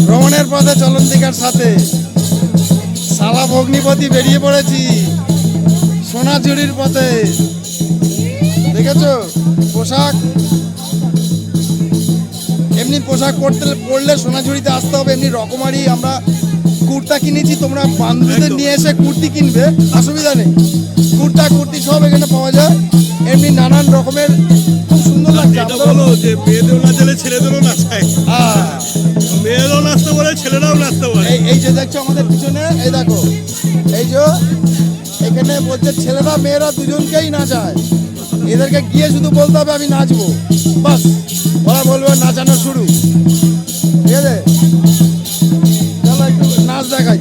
ভ্রমণের পথে চলন্তিকার সাথে সালা ভগ্নিপতি বেরিয়ে পড়েছি সোনাঝুরির পথে। দেখেছো পোশাক, এমনি পোশাক পরলে সোনাঝুরিতে আসতে হবে। এমনি রকমারি আমরা কুর্তা কিনেছি, তোমরা বান্ধবীদের নিয়ে এসে কুর্তি কিনবে, অসুবিধা নেই। কুর্তা কুর্তি সব এখানে পাওয়া যায়, এমনি নানান রকমের, খুব সুন্দর লাগছে। বলো যে মেয়েদেরও নাচালে ছেলেদেরও নাচায়, মেয়েরাও নাচতে বলে ছেলেরাও নাচতে বলে। এই যে দেখছো আমাদের পিছনে, এই দেখো, এই যে এখানে বলছে ছেলেরা মেয়েরা দুজনকেই নাচায়। এদেরকে গিয়ে শুধু বলতে হবে আমি নাচবো, বাস ওরা বলবে নাচানো শুরু। ঠিক আছে, চলো একটু নাচ দেখাই।